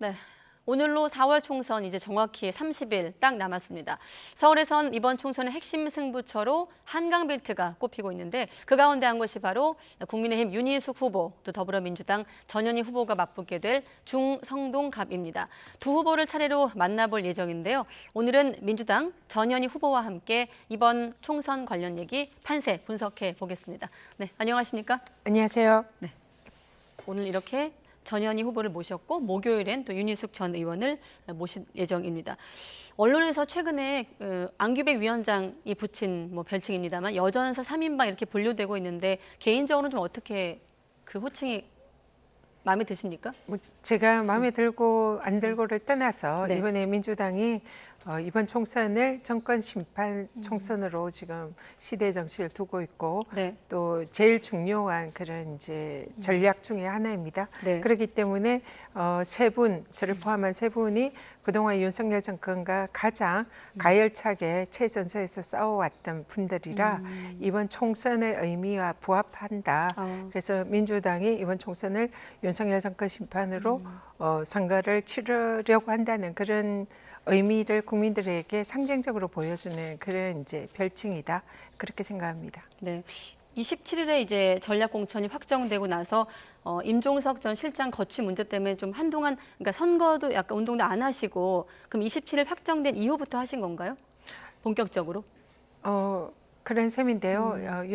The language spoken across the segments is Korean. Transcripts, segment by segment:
네. 오늘로 4월 총선 이제 정확히 30일 딱 남았습니다. 서울에선 이번 총선의 핵심 승부처로 한강벨트가 꼽히고 있는데 그 가운데 한 곳이 바로 국민의힘 윤희숙 후보, 또 더불어민주당 전현희 후보가 맞붙게 될 중성동갑입니다. 두 후보를 차례로 만나볼 예정인데요. 오늘은 민주당 전현희 후보와 함께 이번 총선 관련 얘기 판세 분석해 보겠습니다. 네, 안녕하십니까? 안녕하세요. 네. 오늘 이렇게 전현희 후보를 모셨고 목요일엔 또 윤희숙 전 의원을 모실 예정입니다. 언론에서 최근에 안규백 위원장이 붙인 별칭입니다만 여전사 3인방 이렇게 분류되고 있는데 개인적으로는 좀 어떻게 그 호칭이 마음에 드십니까? 제가 마음에 들고 안 들고를 떠나서 네. 이번에 민주당이 이번 총선을 정권 심판 총선으로 지금 시대 정신을 두고 있고 네. 또 제일 중요한 그런 이제 전략 중에 하나입니다. 네. 그렇기 때문에 세 분, 저를 포함한 세 분이 그동안 윤석열 정권과 가장 가열차게 최전선에서 싸워왔던 분들이라 이번 총선의 의미와 부합한다. 그래서 민주당이 이번 총선을 윤석열 정권 심판으로 선거를 치르려고 한다는 그런 의미를 국민들에게 상징적으로 보여주는 그런 이제 별칭이다. 그렇게 생각합니다. 네. 27일에 이제 전략 공천이 확정되고 나서 임종석 전 실장 거취 문제 때문에 좀 한동안 그러니까 선거도 약간 운동도 안 하시고 그럼 27일 확정된 이후부터 하신 건가요? 본격적으로? 그런 셈인데요.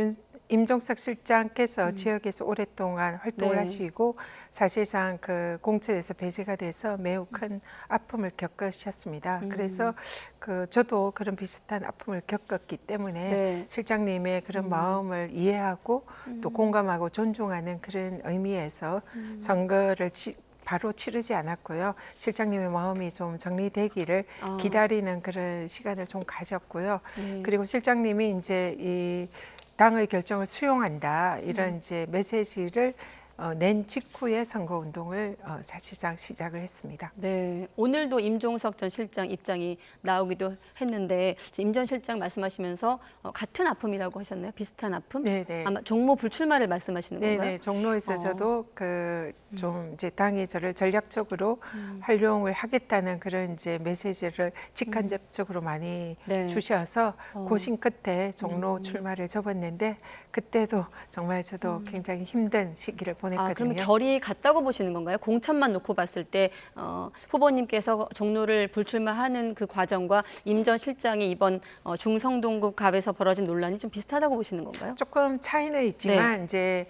임종석 실장께서 지역에서 오랫동안 활동을 네. 하시고 사실상 그 공천에서 배제가 돼서 매우 큰 아픔을 겪으셨습니다. 그래서 저도 그런 비슷한 아픔을 겪었기 때문에 네. 실장님의 그런 마음을 이해하고 또 공감하고 존중하는 그런 의미에서 선거를 바로 치르지 않았고요. 실장님의 마음이 좀 정리되기를 기다리는 그런 시간을 좀 가졌고요. 네. 그리고 실장님이 이제 이 당의 결정을 수용한다 이런 이제 메시지를 낸 직후에 선거운동을 사실상 시작을 했습니다. 네, 오늘도 임종석 전 실장 입장이 나오기도 했는데 임 전 실장 말씀하시면서 같은 아픔이라고 하셨나요? 비슷한 아픔? 네네. 아마 종로 불출마를 말씀하시는 건가요? 네네. 종로에서 저도 좀 이제 당이 저를 전략적으로 활용을 하겠다는 그런 이제 메시지를 직간접적으로 많이 네. 주셔서 고심 끝에 종로 출마를 접었는데 그때도 정말 저도 굉장히 힘든 시기를 보냈거든요. 그러면 결이 같다고 보시는 건가요? 공천만 놓고 봤을 때 후보님께서 종로를 불출마하는 그 과정과 임 전 실장이 이번 중성동급 갑에서 벌어진 논란이 좀 비슷하다고 보시는 건가요? 조금 차이는 있지만 이제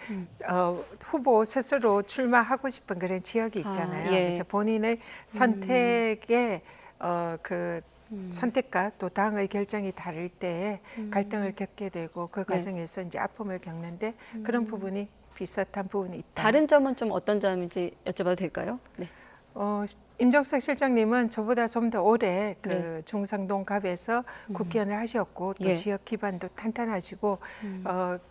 후보 스스로 출마하고 싶은 그런 지역이 있잖아요. 예. 그래서 본인의 선택에 그 선택과 또 당의 결정이 다를 때에 갈등을 겪게 되고 그 과정에서 이제 아픔을 겪는데 그런 부분이 비슷한 부분이 있다. 다른 점은 좀 어떤 점인지 여쭤봐도 될까요? 네. 임종석 실장님은 저보다 좀 더 오래 그 중성동갑에서 국회의원을 하셨고 또 예. 지역 기반도 탄탄하시고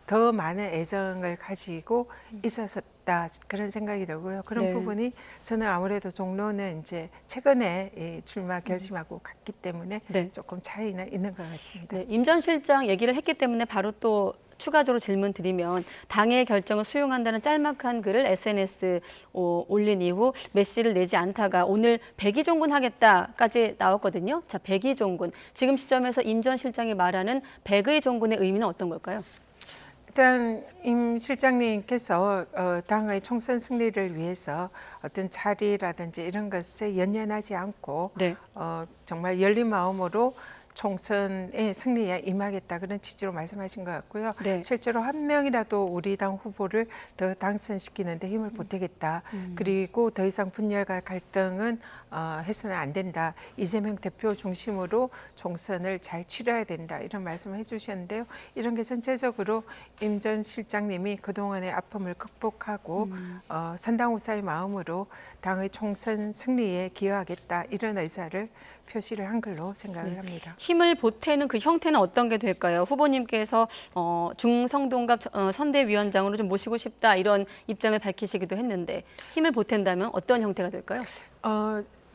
더 많은 애정을 가지고 있었다 그런 생각이 들고요. 그런 네. 부분이 저는 아무래도 종로는 이제 최근에 이 출마 결심하고 갔기 때문에 네. 조금 차이는 있는 것 같습니다. 네, 임 전 실장 얘기를 했기 때문에 바로 또 추가적으로 질문 드리면 당의 결정을 수용한다는 짤막한 글을 SNS에 올린 이후 메시를 내지 않다가 오늘 백의종군 하겠다까지 나왔거든요. 자, 백의종군. 지금 시점에서 임 전 실장이 말하는 백의종군의 의미는 어떤 걸까요? 일단 임 실장님께서 당의 총선 승리를 위해서 어떤 자리라든지 이런 것에 연연하지 않고 네. 정말 열린 마음으로 총선의 승리에 임하겠다 그런 취지로 말씀하신 것 같고요. 네. 실제로 한 명이라도 우리 당 후보를 더 당선시키는 데 힘을 보태겠다. 그리고 더 이상 분열과 갈등은 해서는 안 된다. 이재명 대표 중심으로 총선을 잘 치러야 된다. 이런 말씀을 해주셨는데요. 이런 게 전체적으로 임 전 실장님이 그동안의 아픔을 극복하고 선당우사의 마음으로 당의 총선 승리에 기여하겠다. 이런 의사를 표시를 한 걸로 생각을 합니다. 힘을 보태는 그 형태는 어떤 게 될까요? 후보님께서 중성동갑 선대위원장으로 좀 모시고 싶다 이런 입장을 밝히시기도 했는데 힘을 보탠다면 어떤 형태가 될까요?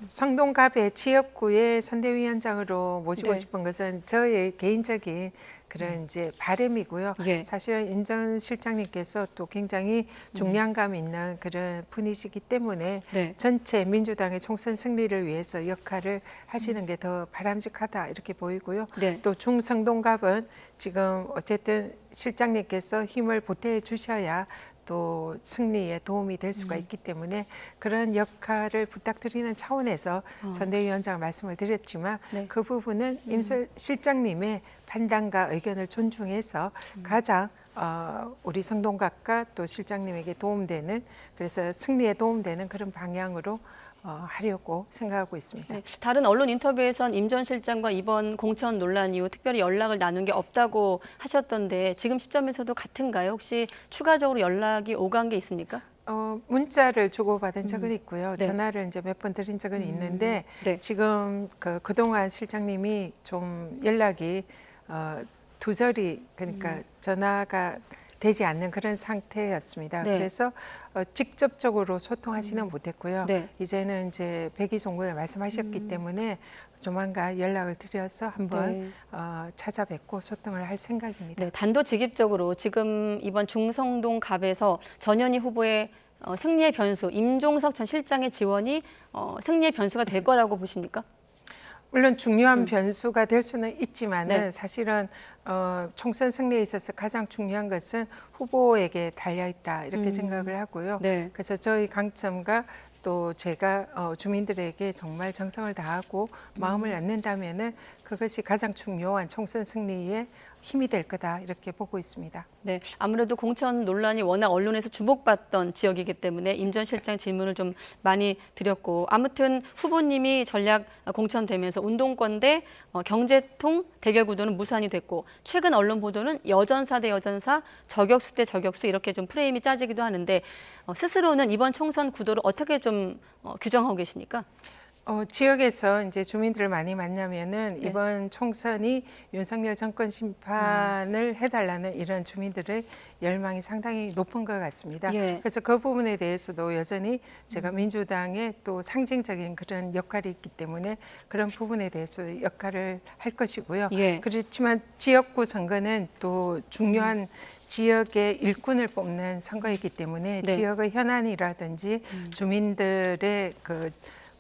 성동갑의 지역구의 선대위원장으로 모시고 네. 싶은 것은 저의 개인적인 그런 이제 바람이고요. 예. 사실은 임 전 실장님께서 또 굉장히 중량감 있는 그런 분이시기 때문에 네. 전체 민주당의 총선 승리를 위해서 역할을 하시는 게 더 바람직하다 이렇게 보이고요. 네. 또 중성동갑은 지금 어쨌든 실장님께서 힘을 보태 주셔야 또 승리에 도움이 될 수가 있기 때문에 그런 역할을 부탁드리는 차원에서 선대위원장 말씀을 드렸지만 네. 그 부분은 임 실장님의 판단과 의견을 존중해서 가장 우리 성동갑과 또 실장님에게 도움되는 그래서 승리에 도움되는 그런 방향으로 하려고 생각하고 있습니다. 네, 다른 언론 인터뷰에선 임 전 실장과 이번 공천 논란 이후 특별히 연락을 나눈 게 없다고 하셨던데 지금 시점에서도 같은가요? 혹시 추가적으로 연락이 오간 게 있습니까? 문자를 주고받은 적은 있고요. 네. 전화를 이제 몇 번 드린 적은 있는데 네. 지금 그동안 실장님이 좀 연락이 두절이 그러니까 전화가 되지 않는 그런 상태였습니다. 네. 그래서 직접적으로 소통하지는 못했고요. 네. 이제는 이제 백의종군을 말씀하셨기 때문에 조만간 연락을 드려서 한번 찾아뵙고 소통을 할 생각입니다. 네, 단도직입적으로 지금 이번 중성동 갑에서 전현희 후보의 승리의 변수, 임종석 전 실장의 지원이 승리의 변수가 될 거라고 보십니까? 물론 중요한 변수가 될 수는 있지만은 네. 사실은 총선 승리에 있어서 가장 중요한 것은 후보에게 달려 있다 이렇게 생각을 하고요. 네. 그래서 저희 강점과 또 제가 주민들에게 정말 정성을 다하고 마음을 얻는다면은 그것이 가장 중요한 총선 승리에 힘이 될 거다 이렇게 보고 있습니다. 네, 아무래도 공천 논란이 워낙 언론에서 주목받던 지역이기 때문에 임 전 실장 질문을 좀 많이 드렸고 아무튼 후보님이 전략 공천되면서 운동권 대 경제통 대결 구도는 무산이 됐고 최근 언론 보도는 여전사 대 여전사, 저격수 대 저격수 이렇게 좀 프레임이 짜지기도 하는데 스스로는 이번 총선 구도를 어떻게 좀 규정하고 계십니까? 지역에서 이제 주민들을 많이 만나면은 네. 이번 총선이 윤석열 정권 심판을 해달라는 이런 주민들의 열망이 상당히 높은 것 같습니다. 예. 그래서 그 부분에 대해서도 여전히 제가 민주당의 또 상징적인 그런 역할이 있기 때문에 그런 부분에 대해서 역할을 할 것이고요. 예. 그렇지만 지역구 선거는 또 중요한 지역의 일꾼을 뽑는 선거이기 때문에 네. 지역의 현안이라든지 주민들의 그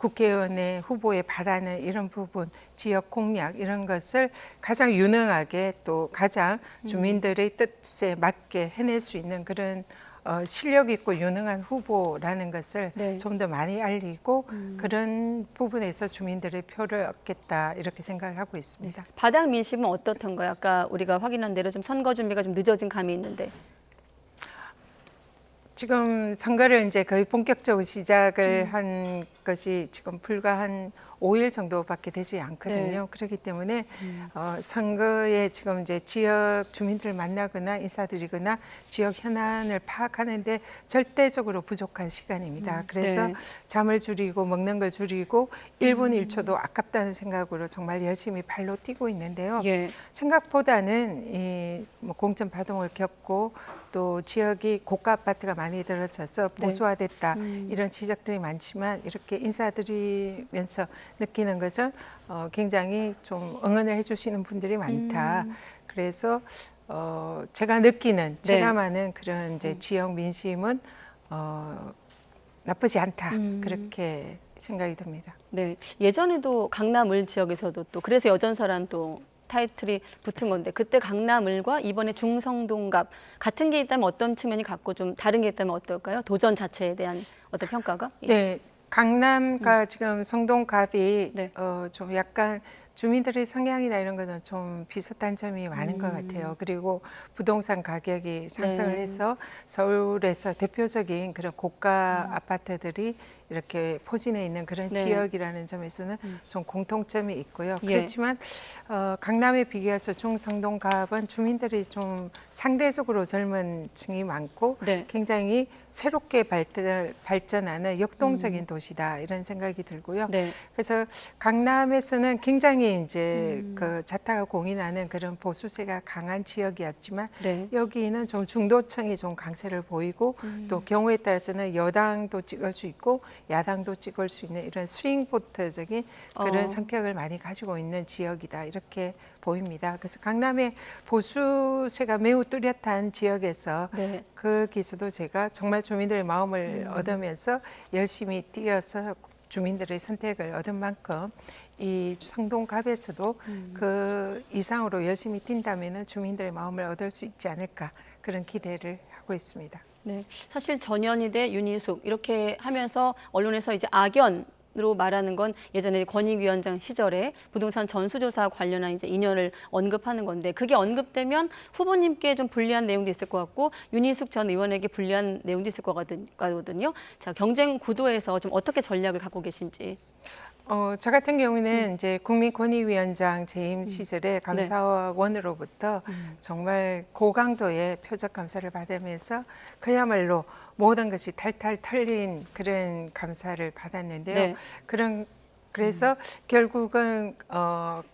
국회의원의 후보에 바라는 이런 부분, 지역 공약 이런 것을 가장 유능하게 또 가장 주민들의 뜻에 맞게 해낼 수 있는 그런 실력 있고 유능한 후보라는 것을 네. 좀 더 많이 알리고 그런 부분에서 주민들의 표를 얻겠다 이렇게 생각을 하고 있습니다. 바닥 민심은 어떻던가요? 아까 우리가 확인한 대로 좀 선거 준비가 좀 늦어진 감이 있는데. 지금 선거를 이제 거의 본격적으로 시작을 한 것이 지금 불과 한 5일 정도밖에 되지 않거든요. 네. 그렇기 때문에 선거에 지금 이제 지역 주민들을 만나거나 인사드리거나 지역 현안을 파악하는데 절대적으로 부족한 시간입니다. 그래서 네. 잠을 줄이고 먹는 걸 줄이고 1분 1초도 아깝다는 생각으로 정말 열심히 발로 뛰고 있는데요. 예. 생각보다는 이 뭐 공천 파동을 겪고 또 지역이 고가 아파트가 많이 들어서서 보수화됐다 이런 지적들이 많지만 이렇게 인사드리면서 느끼는 것은 굉장히 좀 응원을 해주시는 분들이 많다. 그래서 제가 느끼는 체감하는 그런 이제 지역 민심은 나쁘지 않다 그렇게 생각이 듭니다. 네, 예전에도 강남을 지역에서도 또 그래서 여전사란 또 타이틀이 붙은 건데 그때 강남을과 이번에 중성동갑 같은 게 있다면 어떤 측면이 같고 좀 다른 게 있다면 어떨까요? 도전 자체에 대한 어떤 평가가? 네, 강남과 지금 성동갑이 네. 좀 약간 주민들의 성향이나 이런 거는 좀 비슷한 점이 많은 것 같아요. 그리고 부동산 가격이 상승을 네. 해서 서울에서 대표적인 그런 고가 아파트들이 이렇게 포진해 있는 그런 네. 지역이라는 점에서는 좀 공통점이 있고요. 예. 그렇지만 강남에 비교해서 중성동갑은 주민들이 좀 상대적으로 젊은 층이 많고 네. 굉장히 새롭게 발전하는 역동적인 도시다 이런 생각이 들고요. 네. 그래서 강남에서는 굉장히 굉장히 이제 그 자타가 공인하는 그런 보수세가 강한 지역이었지만 네. 여기는 좀 중도층이 좀 강세를 보이고 또 경우에 따라서는 여당도 찍을 수 있고 야당도 찍을 수 있는 이런 스윙보트적인 그런 성격을 많이 가지고 있는 지역이다 이렇게 보입니다. 그래서 강남의 보수세가 매우 뚜렷한 지역에서 네. 거기서도 제가 정말 주민들의 마음을 얻으면서 열심히 뛰어서 주민들의 선택을 얻은 만큼 이 성동갑에서도 그 이상으로 열심히 뛴다면 주민들의 마음을 얻을 수 있지 않을까 그런 기대를 하고 있습니다. 네, 사실 전현희 대 윤희숙 이렇게 하면서 언론에서 이제 악연으로 말하는 건 예전에 권익위원장 시절에 부동산 전수조사 관련한 이제 인연을 언급하는 건데 그게 언급되면 후보님께 좀 불리한 내용도 있을 것 같고 윤희숙 전 의원에게 불리한 내용도 있을 것 같거든요. 자, 경쟁 구도에서 좀 어떻게 전략을 갖고 계신지. 저 같은 경우는 이제 국민권익위원장 재임 시절에 감사원으로부터 정말 고강도의 표적 감사를 받으면서 그야말로 모든 것이 탈탈 털린 그런 감사를 받았는데요. 네. 그래서 결국은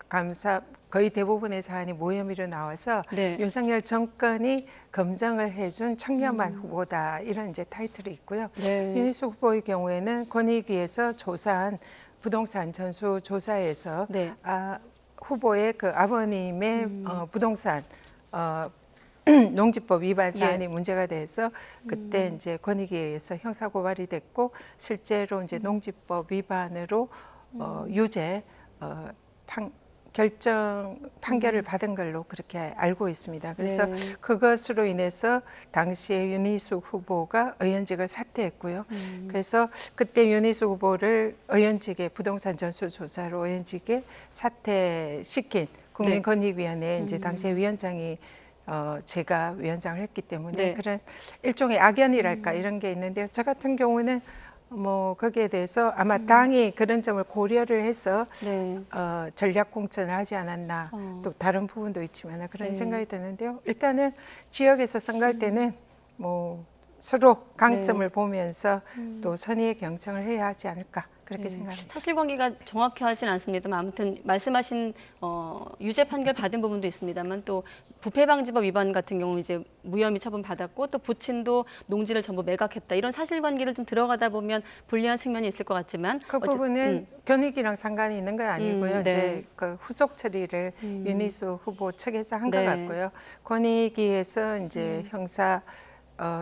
감사 거의 대부분의 사안이 무혐의로 나와서 네. 윤석열 정권이 검증을 해준 청렴한 후보다 이런 이제 타이틀이 있고요. 네. 윤희숙 후보의 경우에는 권익위에서 조사한 부동산 전수 조사에서 네. 후보의 그 아버님의 부동산 농지법 위반 사안이 문제가 돼서 그때 이제 권익위에서 형사 고발이 됐고 실제로 이제 농지법 위반으로 유죄 판결을 받은 걸로 그렇게 알고 있습니다. 그래서 네. 그것으로 인해서 당시에 윤희숙 후보가 의원직을 사퇴했고요. 그래서 그때 윤희숙 후보를 의원직에 부동산 전수조사로 의원직에 사퇴시킨 국민권익위원회 이제 당시에 위원장이 제가 위원장을 했기 때문에 네. 그런 일종의 악연이랄까 이런 게 있는데요. 저 같은 경우는 뭐 거기에 대해서 아마 당이 그런 점을 고려를 해서 네. 전략 공천을 하지 않았나 또 다른 부분도 있지만 그런 네. 생각이 드는데요. 일단은 지역에서 선거할 때는 뭐 서로 강점을 보면서 또 선의의 경쟁을 해야 하지 않을까 그렇게 생각합니다. 사실관계가 정확히 하진 않습니다만 아무튼 말씀하신 유죄 판결 받은 부분도 있습니다만 또 부패방지법 위반 같은 경우 이제 무혐의 처분 받았고 또 부친도 농지를 전부 매각했다 이런 사실관계를 좀 들어가다 보면 불리한 측면이 있을 것 같지만 그 부분은 견익이랑 상관이 있는 건 아니고요. 네. 이제 그 후속 처리를 윤희숙 후보 측에서 한 것 네. 같고요. 권익위에서 이제 형사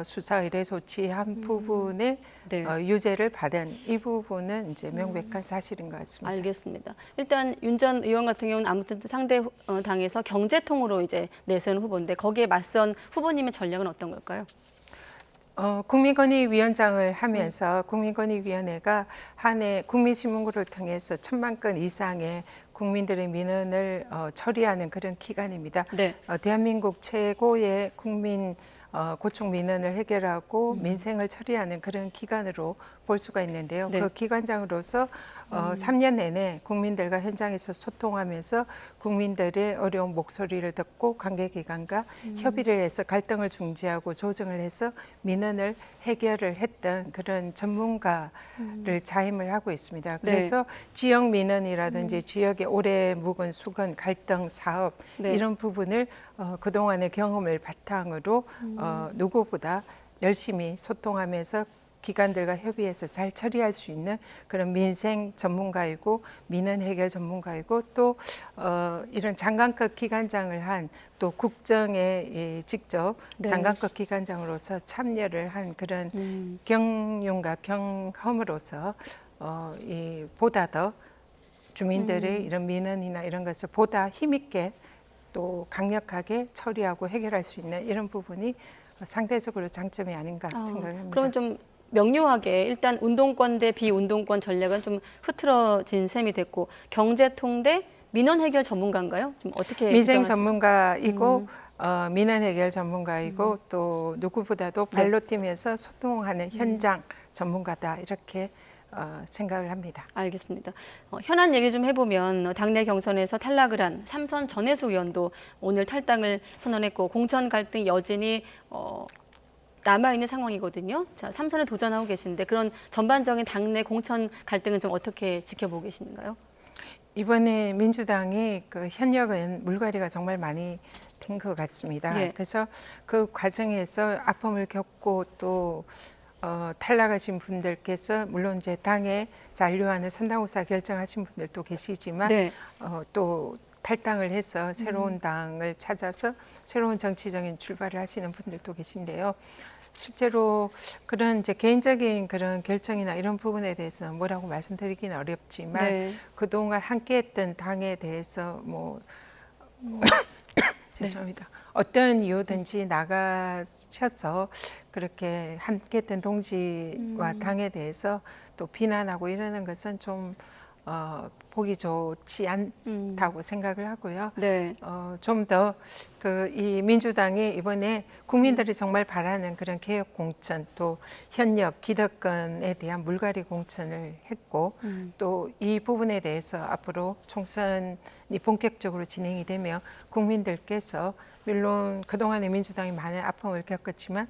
수사 의뢰 조치한 부분에 네. 유죄를 받은 이 부분은 이제 명백한 사실인 것 같습니다. 알겠습니다. 일단 윤 전 의원 같은 경우는 아무튼 상대 당에서 경제통으로 이제 내세운 후보인데 거기에 맞선 후보님의 전략은 어떤 걸까요? 국민권익위원장을 하면서 국민권익위원회가 한 해 국민신문고를 통해서 1,000만 건 이상의 국민들의 민원을 처리하는 그런 기관입니다. 네. 대한민국 최고의 국민 고충 민원을 해결하고 민생을 처리하는 그런 기관으로 볼 수가 있는데요. 네. 그 기관장으로서 3년 내내 국민들과 현장에서 소통하면서 국민들의 어려운 목소리를 듣고 관계기관과 협의를 해서 갈등을 중재하고 조정을 해서 민원을 해결을 했던 그런 전문가를 자임을 하고 있습니다. 그래서 지역 민원이라든지 지역의 오래 묵은 수건, 갈등, 사업 이런 부분을 그동안의 경험을 바탕으로 누구보다 열심히 소통하면서 기관들과 협의해서 잘 처리할 수 있는 그런 민생 전문가이고 민원 해결 전문가이고 또 이런 장관급 기관장을 한 또 국정에 직접 장관급 기관장으로서 참여를 한 그런 경륜과 경험으로서 보다 더 주민들의 이런 민원이나 이런 것을 보다 힘있게 또 강력하게 처리하고 해결할 수 있는 이런 부분이 상대적으로 장점이 아닌가 생각을 합니다. 그러면 좀 명료하게 일단 운동권 대 비운동권 전략은 좀 흐트러진 셈이 됐고 경제통 대 민원 해결 전문가인가요? 좀 어떻게 민생 규정하시- 전문가이고 민원 해결 전문가이고 또 누구보다도 발로 뛰면서 소통하는 현장 전문가다 이렇게 생각을 합니다. 알겠습니다. 현안 얘기 좀 해보면 당내 경선에서 탈락을 한 삼선 전해숙 의원도 오늘 탈당을 선언했고 공천 갈등 여진이 남아있는 상황이거든요. 자, 삼선에 도전하고 계신데 그런 전반적인 당내 공천 갈등은 좀 어떻게 지켜보고 계신가요? 이번에 민주당이 그 현역은 물갈이가 정말 많이 된 것 같습니다. 예. 그래서 그 과정에서 아픔을 겪고 또 탈락하신 분들께서 물론 이제 당에 잔류하는 선당후사 결정하신 분들도 계시지만 네. 또 탈당을 해서 새로운 당을 찾아서 새로운 정치적인 출발을 하시는 분들도 계신데요. 실제로 그런 이제 개인적인 그런 결정이나 이런 부분에 대해서는 뭐라고 말씀드리기는 어렵지만 네. 그동안 함께했던 당에 대해서 뭐 죄송합니다. 어떤 이유든지 나가셔서 그렇게 함께했던 동지와 당에 대해서 또 비난하고 이러는 것은 좀 보기 좋지 않다고 생각을 하고요. 네. 좀 더 그 이 민주당이 이번에 국민들이 정말 바라는 그런 개혁 공천 또 현역 기득권에 대한 물갈이 공천을 했고 또 이 부분에 대해서 앞으로 총선이 본격적으로 진행이 되면 국민들께서 물론 그동안에 민주당이 많은 아픔을 겪었지만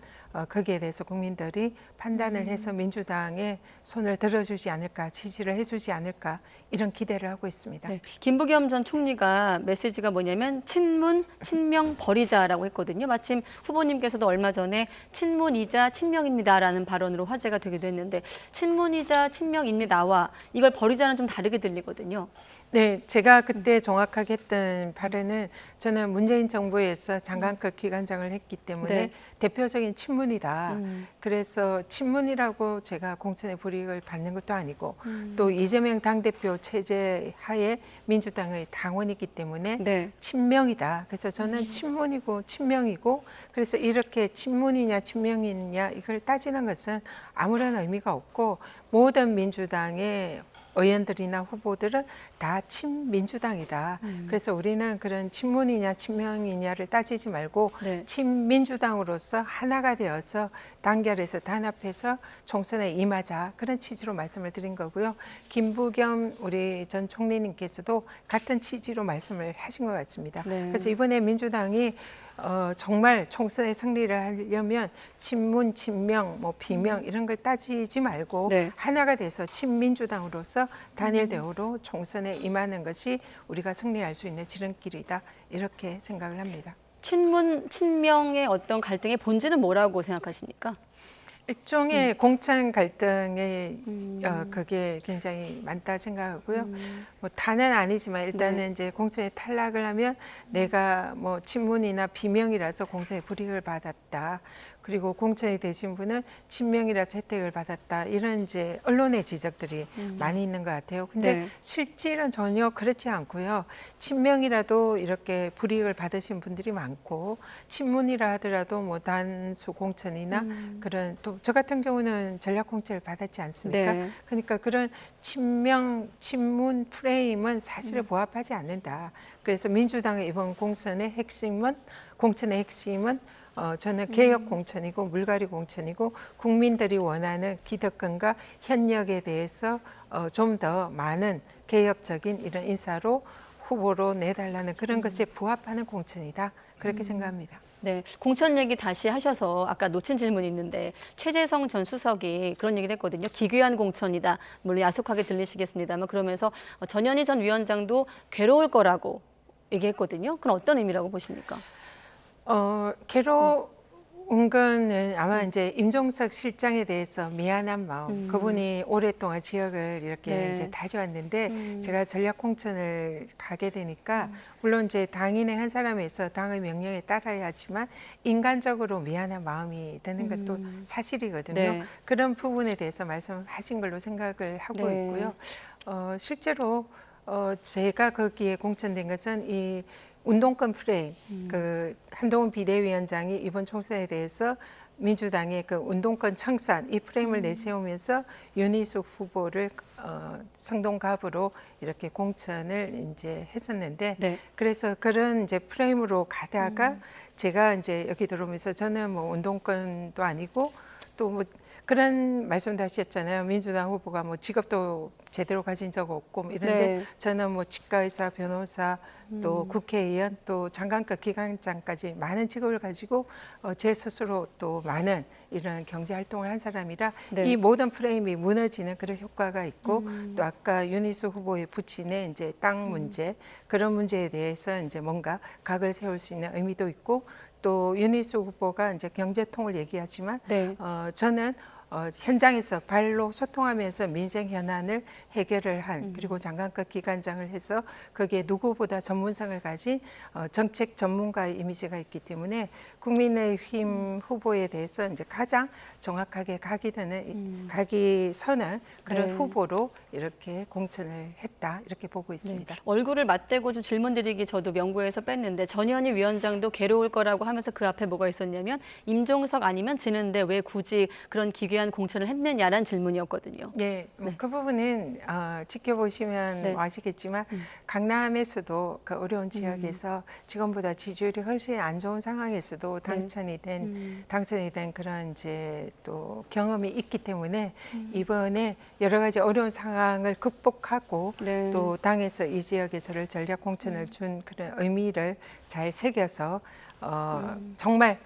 거기에 대해서 국민들이 판단을 해서 민주당에 손을 들어주지 않을까 지지를 해주지 않을까 이런 기대를 하고 있습니다. 네. 김부겸 전 총리가 메시지가 뭐냐면 친문, 친명 버리자라고 했거든요. 마침 후보님께서도 얼마 전에 친문이자 친명입니다라는 발언으로 화제가 되기도 했는데 친문이자 친명입니다와 이걸 버리자는 좀 다르게 들리거든요. 네, 제가 그때 정확하게 했던 발언은 저는 문재인 정부에서 장관급 기관장을 했기 때문에 네. 대표적인 친문이다. 그래서 친문이라고 제가 공천의 불이익을 받는 것도 아니고 또 이재명 당대표 체제 하에 민주당의 당원이기 때문에 네. 친명이다. 그래서 저는 친문이고 친명이고 그래서 이렇게 친문이냐 친명이냐 이걸 따지는 것은 아무런 의미가 없고 모든 민주당의 의원들이나 후보들은 다 친민주당이다. 그래서 우리는 그런 친문이냐 친명이냐를 따지지 말고 네. 친민주당으로서 하나가 되어서 단결해서 단합해서 총선에 임하자 그런 취지로 말씀을 드린 거고요. 김부겸 우리 전 총리님께서도 같은 취지로 말씀을 하신 것 같습니다. 네. 그래서 이번에 민주당이 정말 총선에 승리를 하려면 친문, 친명, 뭐 비명 이런 걸 따지지 말고 네. 하나가 돼서 친민주당으로서 단일 대우로 총선에 임하는 것이 우리가 승리할 수 있는 지름길이다 이렇게 생각을 합니다. 친문, 친명의 어떤 갈등의 본질은 뭐라고 생각하십니까? 일종의 공천 갈등의 그게 굉장히 많다 생각하고요. 뭐 다는 아니지만 일단은 네. 이제 공천에 탈락을 하면 내가 뭐 친문이나 비명이라서 공천에 불이익을 받았다. 그리고 공천이 되신 분은 친명이라서 혜택을 받았다. 이런 이제 언론의 지적들이 많이 있는 것 같아요. 근데 네. 실질은 전혀 그렇지 않고요. 친명이라도 이렇게 불이익을 받으신 분들이 많고 친문이라 하더라도 뭐 단수 공천이나 그런 또 저 같은 경우는 전략 공천을 받았지 않습니까? 네. 그러니까 그런 친명, 친문 프레임은 사실에 부합하지 않는다. 그래서 민주당의 이번 공천의 핵심은 저는 개혁 공천이고 물갈이 공천이고 국민들이 원하는 기득권과 현역에 대해서 좀 더 많은 개혁적인 이런 인사로 후보로 내달라는 그런 것에 부합하는 공천이다. 그렇게 생각합니다. 네, 공천 얘기 다시 하셔서 아까 놓친 질문이 있는데 최재성 전 수석이 그런 얘기를 했거든요. 기괴한 공천이다. 물론 야속하게 들리시겠습니다만 그러면서 전현희 전 위원장도 괴로울 거라고 얘기했거든요. 그건 어떤 의미라고 보십니까? 괴로운 거는 아마 이제 임종석 실장에 대해서 미안한 마음. 그분이 오랫동안 지역을 이렇게 네. 이제 다져왔는데 제가 전략 공천을 가게 되니까 물론 이제 당인의 한 사람에서 당의 명령에 따라야 하지만 인간적으로 미안한 마음이 드는 것도 사실이거든요. 네. 그런 부분에 대해서 말씀하신 걸로 생각을 하고 네. 있고요. 실제로 제가 거기에 공천된 것은 이 운동권 프레임, 그 한동훈 비대위원장이 이번 총선에 대해서 민주당의 그 운동권 청산 이 프레임을 내세우면서 윤희숙 후보를 성동갑으로 이렇게 공천을 이제 했었는데 네. 그래서 그런 이제 프레임으로 가다가 제가 이제 여기 들어오면서 저는 뭐 운동권도 아니고 또 뭐 그런 말씀도 하셨잖아요. 민주당 후보가 뭐 직업도 제대로 가진 적 없고 뭐 이런데 네. 저는 뭐 치과의사, 변호사, 또 국회의원, 또 장관급 기관장까지 많은 직업을 가지고 제 스스로 또 많은 이런 경제 활동을 한 사람이라 네. 이 모든 프레임이 무너지는 그런 효과가 있고 또 아까 윤희수 후보의 부친의 이제 땅 문제 그런 문제에 대해서 이제 뭔가 각을 세울 수 있는 의미도 있고 또 윤희수 후보가 이제 경제통을 얘기하지만 네. 저는 현장에서 발로 소통하면서 민생 현안을 해결을 한 그리고 장관급 기관장을 해서 거기에 누구보다 전문성을 가진 정책 전문가의 이미지가 있기 때문에 국민의힘 후보에 대해서 이제 가장 정확하게 각이 서는 그런 네. 후보로 이렇게 공천을 했다 이렇게 보고 있습니다. 네. 얼굴을 맞대고 좀 질문 드리기 저도 명부에서 뺐는데 전현희 위원장도 괴로울 거라고 하면서 그 앞에 뭐가 있었냐면 임종석 아니면 지는데 왜 굳이 그런 기괴한 공천을 했느냐라는 질문이었거든요. 네, 그 부분은 지켜보시면 네. 아시겠지만 강남에서도 그 어려운 지역에서 지금보다 지지율이 훨씬 안 좋은 상황에서도 당선이 된 그런 이제 또 경험이 있기 때문에 이번에 여러 가지 어려운 상황을 극복하고 네. 또 당에서 이 지역에서를 전략 공천을 준 그런 의미를 잘 새겨서 정말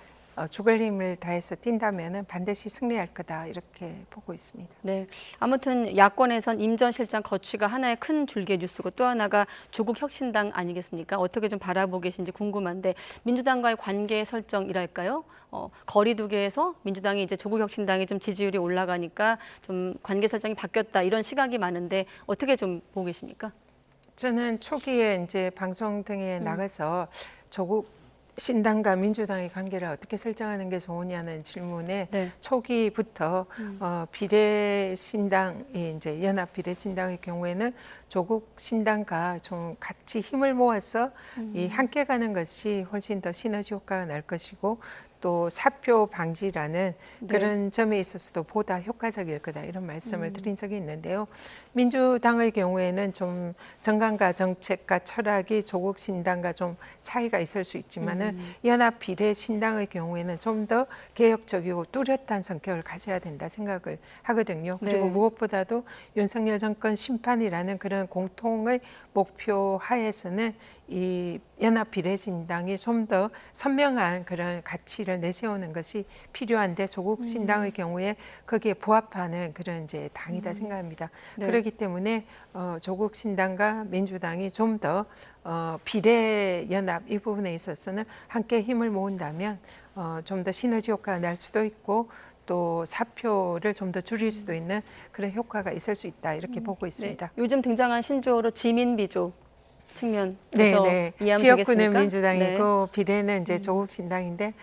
죽을 힘을 다해서 뛴다면은 반드시 승리할 거다 이렇게 보고 있습니다. 네, 아무튼 야권에선 임 전 실장 거취가 하나의 큰 줄기의 뉴스고 또 하나가 조국 혁신당 아니겠습니까? 어떻게 좀 바라보고 계신지 궁금한데 민주당과의 관계 설정이랄까요? 거리두기에서 민주당이 이제 조국 혁신당이 좀 지지율이 올라가니까 좀 관계 설정이 바뀌었다 이런 시각이 많은데 어떻게 좀 보고 계십니까? 저는 초기에 이제 방송 등에 나가서 조국 신당과 민주당의 관계를 어떻게 설정하는 게 좋으냐는 질문에 네. 초기부터 비례 신당이 이제 연합 비례 신당의 경우에는 조국 신당과 좀 같이 힘을 모아서 이 함께 가는 것이 훨씬 더 시너지 효과가 날 것이고 또 사표 방지라는 그런 점에 있어서도 보다 효과적일 거다 이런 말씀을 드린 적이 있는데요. 민주당의 경우에는 좀 정강과 정책과 철학이 조국 신당과 좀 차이가 있을 수 있지만은 연합 비례 신당의 경우에는 좀 더 개혁적이고 뚜렷한 성격을 가져야 된다 생각을 하거든요. 그리고 네. 무엇보다도 윤석열 정권 심판이라는 그런 공통의 목표 하에서는 이 연합 비례신당이 좀 더 선명한 그런 가치를 내세우는 것이 필요한데 조국 신당의 경우에 거기에 부합하는 그런 이제 당이다 생각합니다. 네. 그렇기 때문에 조국 신당과 민주당이 좀 더 비례 연합 이 부분에 있어서는 함께 힘을 모은다면 좀 더 시너지 효과가 날 수도 있고 또 사표를 좀 더 줄일 수도 있는 그런 효과가 있을 수 있다 이렇게 보고 있습니다. 네. 요즘 등장한 신조어로 지민비조 측면에서 네. 이해하면 지역구는 되겠습니까? 민주당이고 비례는 이제 조국 신당인데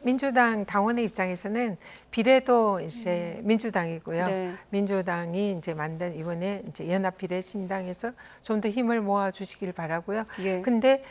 민주당 당원의 입장에서는 비례도 이제 민주당이고요. 네. 민주당이 이제 만든 이번에 이제 연합 비례 신당에서 좀 더 힘을 모아 주시길 바라고요. 예. 근데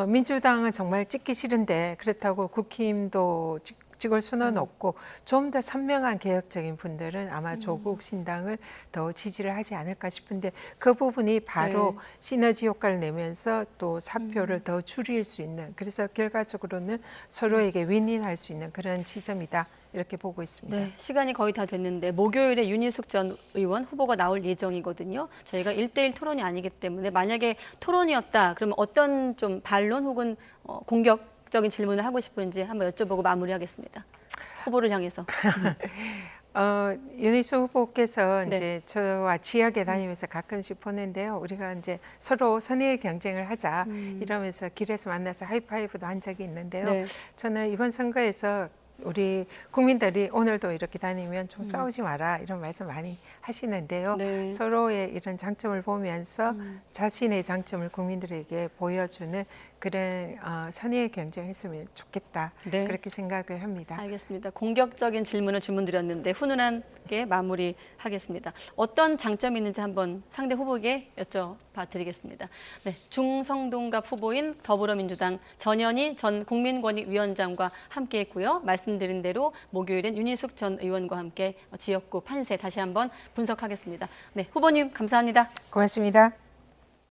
민주당은 정말 찍기 싫은데 그렇다고 국힘도 찍을 수는 없고 좀 더 선명한 개혁적인 분들은 아마 조국 신당을 더 지지를 하지 않을까 싶은데 그 부분이 바로 네. 시너지 효과를 내면서 또 사표를 더 줄일 수 있는 그래서 결과적으로는 서로에게 윈윈할 수 있는 그런 지점이다 이렇게 보고 있습니다. 네, 시간이 거의 다 됐는데 목요일에 윤희숙 전 의원 후보가 나올 예정이거든요. 저희가 1대1 토론이 아니기 때문에 만약에 토론이었다 그러면 어떤 좀 반론 혹은 공격적인 질문을 하고 싶은지 한번 여쭤보고 마무리하겠습니다. 후보를 향해서. 윤희수 후보께서 네. 이제 저와 지역에 다니면서 가끔씩 보는데요. 우리가 이제 서로 선의의 경쟁을 하자 이러면서 길에서 만나서 하이파이브도 한 적이 있는데요. 네. 저는 이번 선거에서 우리 국민들이 오늘도 이렇게 다니면 좀 싸우지 마라 이런 말씀 많이 하시는데요. 네. 서로의 이런 장점을 보면서 자신의 장점을 국민들에게 보여주는 그런 선의의 경쟁했으면 좋겠다 네. 그렇게 생각을 합니다. 알겠습니다. 공격적인 질문을 주문드렸는데 훈훈하게 마무리하겠습니다. 어떤 장점이 있는지 한번 상대 후보에게 여쭤봐 드리겠습니다. 네, 중성동갑 후보인 더불어민주당 전현희 전 국민권익위원장과 함께했고요. 말씀드린 대로 목요일엔 윤희숙 전 의원과 함께 지역구 판세 다시 한번 분석하겠습니다. 네, 후보님 감사합니다. 고맙습니다.